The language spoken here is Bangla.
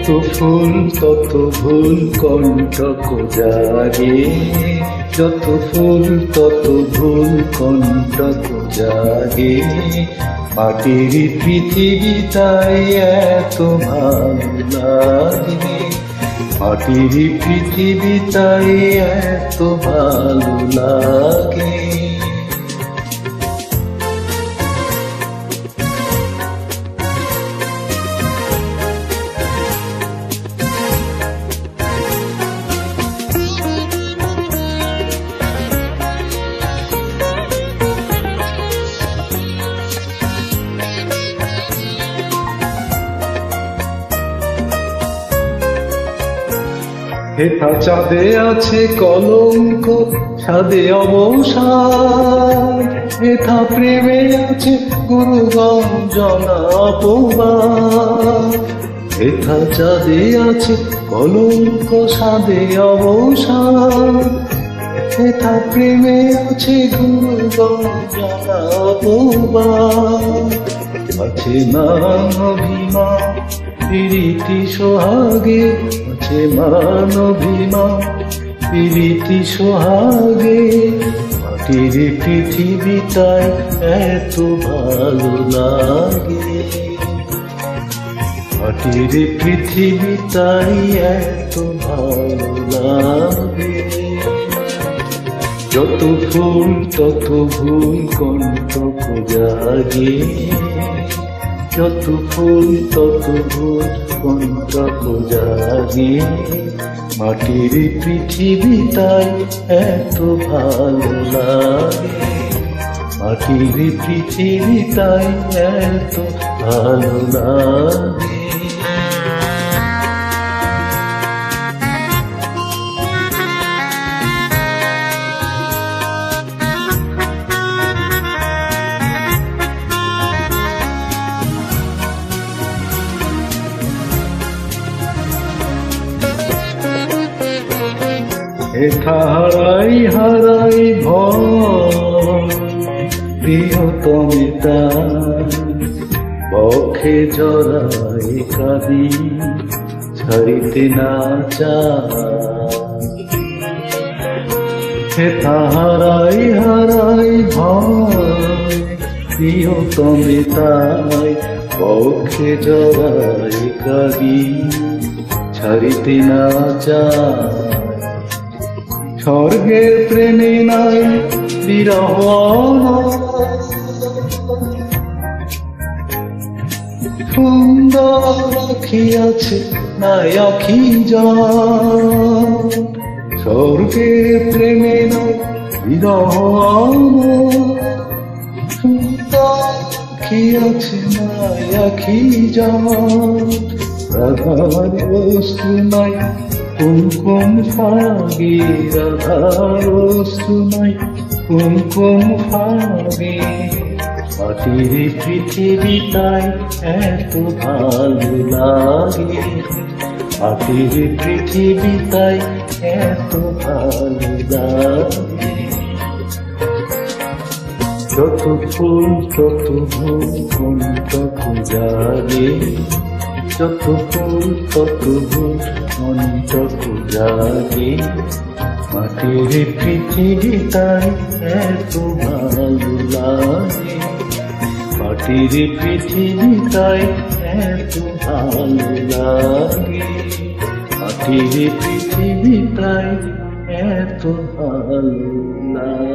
যত ফুল তত ভুল কণ্টক জাগে, যত ফুল তত ভুল কণ্টক জাগে। মাটির পৃথিবী তাই এত ভালো লাগে, মাটির পৃথিবী তাই এত ভালো লাগে। হেথা চাঁদে আছে কলঙ্ক, ছাদে অবসাদ। হেথা প্রেমে আছে গুরু গঞ্জনা অপবাদ। হেথা চাঁদে আছে কলঙ্ক, ছাদে অবসাদ। হেথা প্রেমে আছে গুরু গঞ্জনা অপবাদ। আছে মান অভিমান প্রীতি সোহাগে, আছে মান অভিমান প্রীতি সোহাগে। মাটির পৃথিবী তাই এত ভালো লাগে, মাটির পৃথিবী তাই এত ভালো লাগে। যত ফুল তত ভুল কণ্টক জাগে, যত ফুল তত ভুল কণ্টক জাগে। মাটির পৃথিবী তাই এত ভালো লাগে, মাটির পৃথিবী তাই এত ভালো লাগে। হেথা হারাই হারাই ভয় প্রিয়তমে তাই, বক্ষে জড়াই কাঁদি ছাড়িতে না চাই। হেথা হারাই হারাই ভয় প্রিয়তমে তাই, বক্ষে জড়াই কাঁদি ছাড়িতে না চাই। স্বর্গের প্রেমে নাই বিরহ, সুন্দর রাখিয়াছে নাই আখি যান। স্বর্গের প্রেমে নাই বিরহ, সুন্দর রাখিয়াছে নাই আখি যান। রাধার বস্তু নাই কুমকুম ফাগে, রাধার বস্তু নাই কুমকুম ফাগে। মাটির পৃথিবী তাই এত ভালো লাগে, মাটির পৃথিবী তাই এত ভালো লাগে। যত ফুল তত ভুল কণ্টক জাগে, যত ফুল তত ভুল কণ্টক জাগে। মাটির পৃথিবী তাই এত ভালো লাগে, মাটির পৃথিবী তাই এত ভালো লাগে। মাটির পৃথিবী তাই এত ভালো লাগে।